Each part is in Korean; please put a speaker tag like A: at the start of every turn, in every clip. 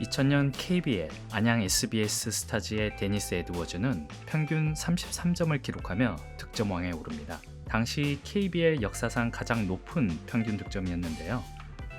A: 2000년 KBL, 안양 SBS 스타즈의 데니스 에드워즈는 평균 33점을 기록하며 득점왕에 오릅니다. 당시 KBL 역사상 가장 높은 평균 득점이었는데요.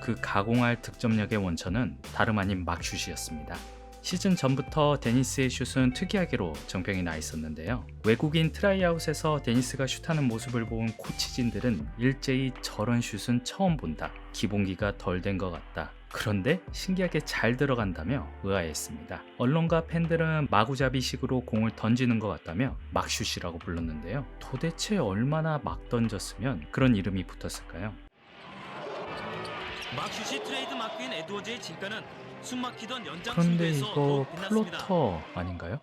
A: 그 가공할 득점력의 원천은 다름 아닌 막슛이었습니다. 시즌 전부터 데니스의 슛은 특이하게로 정평이 나 있었는데요. 외국인 트라이아웃에서 데니스가 슛하는 모습을 본 코치진들은 일제히 저런 슛은 처음 본다. 기본기가 덜 된 것 같다. 그런데 신기하게 잘 들어간다며 의아해했습니다. 언론과 팬들은 마구잡이식으로 공을 던지는 것 같다며 막슛이라고 불렀는데요. 도대체 얼마나 막 던졌으면 그런 이름이 붙었을까요?
B: 막슛이 트레이드 마크인 에드워즈의 진가는 숨막히던 연장
A: 그런데
B: 승부에서
A: 이거
B: 더욱 빛났습니다.
A: 플로터 아닌가요?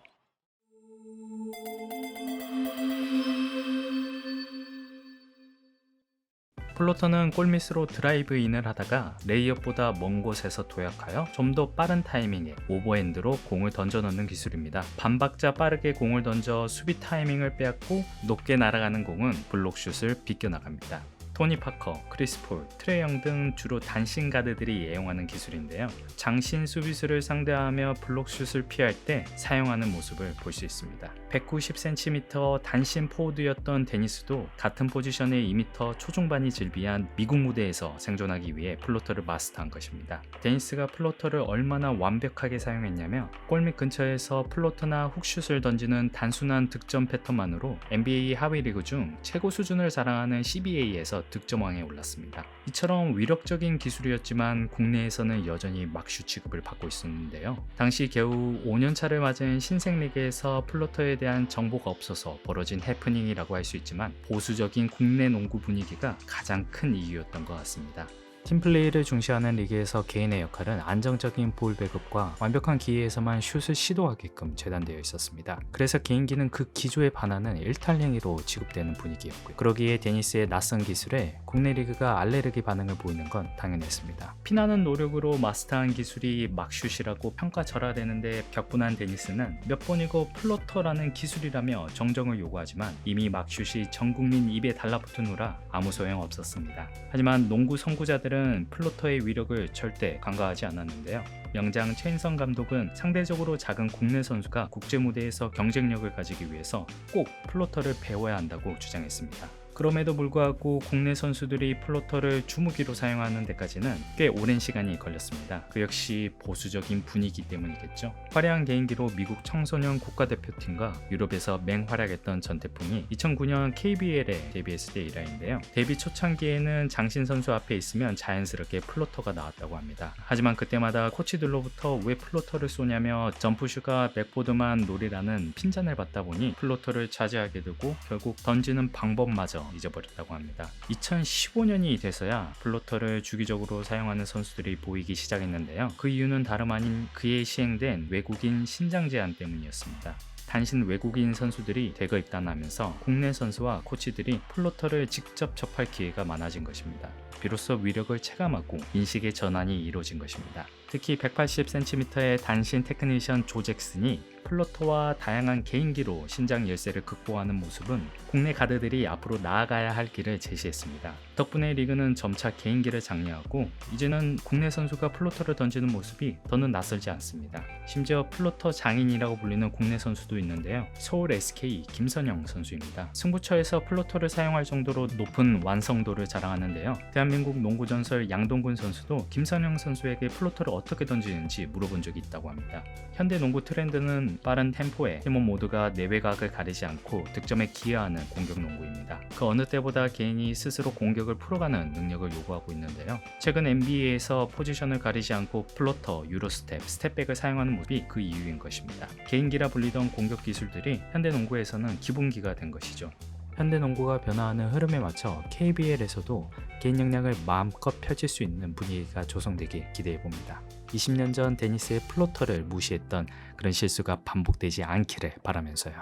A: 플로터는 골밑으로 드라이브인을 하다가 레이업보다 먼 곳에서 도약하여 좀 더 빠른 타이밍에 오버핸드로 공을 던져 넣는 기술입니다. 반박자 빠르게 공을 던져 수비 타이밍을 빼앗고 높게 날아가는 공은 블록슛을 비껴나갑니다. 토니 파커, 크리스 폴, 트레이 영 등 주로 단신 가드들이 애용하는 기술인데요. 장신 수비수를 상대하며 블록슛을 피할 때 사용하는 모습을 볼 수 있습니다. 190cm 단신 포워드였던 데니스도 같은 포지션의 2m 초중반이 즐비한 미국 무대에서 생존하기 위해 플로터를 마스터한 것입니다. 데니스가 플로터를 얼마나 완벽하게 사용했냐면 골밑 근처에서 플로터나 훅슛을 던지는 단순한 득점 패턴만으로 NBA 하위 리그 중 최고 수준을 자랑하는 CBA에서 득점왕에 올랐습니다. 이처럼 위력적인 기술이었지만 국내에서는 여전히 막슛 취급을 받고 있었는데요. 당시 겨우 5년차를 맞은 신생 리그에서 플로터에 대한 정보가 없어서 벌어진 해프닝이라고 할 수 있지만 보수적인 국내 농구 분위기가 가장 큰 이유였던 것 같습니다. 팀플레이를 중시하는 리그에서 개인의 역할은 안정적인 볼 배급과 완벽한 기회에서만 슛을 시도하게끔 재단되어 있었습니다. 그래서 개인기는 그 기조에 반하는 일탈행위로 취급되는 분위기였고요. 그러기에 데니스의 낯선 기술에 국내 리그가 알레르기 반응을 보이는 건 당연했습니다. 피나는 노력으로 마스터한 기술이 막슛이라고 평가절하되는데 격분한 데니스는 몇 번이고 플로터라는 기술이라며 정정을 요구하지만 이미 막슛이 전국민 입에 달라붙은 후라 아무 소용 없었습니다. 하지만 농구 선구자들은 플로터의 위력을 절대 간과하지 않았는데요. 명장 최인성 감독은 상대적으로 작은 국내 선수가 국제 무대에서 경쟁력을 가지기 위해서 꼭 플로터를 배워야 한다고 주장했습니다. 그럼에도 불구하고 국내 선수들이 플로터를 주무기로 사용하는 데까지는 꽤 오랜 시간이 걸렸습니다. 그 역시 보수적인 분위기 때문이겠죠. 화려한 개인기로 미국 청소년 국가대표팀과 유럽에서 맹활약했던 전태풍이 2009년 KBL에 데뷔했을 때 일화인데요. 데뷔 초창기에는 장신 선수 앞에 있으면 자연스럽게 플로터가 나왔다고 합니다. 하지만 그때마다 코치들로부터 왜 플로터를 쏘냐며 점프슛과 백보드만 노리라는 핀잔을 받다 보니 플로터를 자제하게 되고 결국 던지는 방법마저 잊어버렸다고 합니다. 2015년이 돼서야 플로터를 주기적으로 사용하는 선수들이 보이기 시작했는데요. 그 이유는 다름 아닌 그에 시행된 외국인 신장 제한 때문이었습니다. 단신 외국인 선수들이 대거 입단하면서 국내 선수와 코치들이 플로터를 직접 접할 기회가 많아진 것입니다. 비로소 위력을 체감하고 인식의 전환이 이루어진 것입니다. 특히 180cm의 단신 테크니션 조 잭슨이 플로터와 다양한 개인기로 신장 열세를 극복하는 모습은 국내 가드들이 앞으로 나아가야 할 길을 제시했습니다. 덕분에 리그는 점차 개인기를 장려하고 이제는 국내 선수가 플로터를 던지는 모습이 더는 낯설지 않습니다. 심지어 플로터 장인이라고 불리는 국내 선수도 있는데요. 서울 SK 김선영 선수입니다. 승부처에서 플로터를 사용할 정도로 높은 완성도를 자랑하는데요. 대한민국 농구 전설 양동근 선수도 김선영 선수에게 플로터를 어떻게 던지는지 물어본 적이 있다고 합니다. 현대 농구 트렌드는 빠른 템포에 팀원 모두가 내외각을 가리지 않고 득점에 기여하는 공격 농구입니다. 그 어느 때보다 개인이 스스로 공격을 풀어가는 능력을 요구하고 있는데요. 최근 NBA에서 포지션을 가리지 않고 플로터, 유로스텝, 스텝백을 사용하는 모습이 그 이유인 것입니다. 개인기라 불리던 공격 기술들이 현대 농구에서는 기본기가 된 것이죠. 현대 농구가 변화하는 흐름에 맞춰 KBL에서도 개인 역량을 마음껏 펼칠 수 있는 분위기가 조성되길 기대해봅니다. 20년 전 데니스의 플로터를 무시했던 그런 실수가 반복되지 않기를 바라면서요.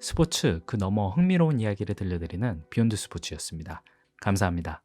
A: 스포츠 그 너머 흥미로운 이야기를 들려드리는 비욘드 스포츠였습니다. 감사합니다.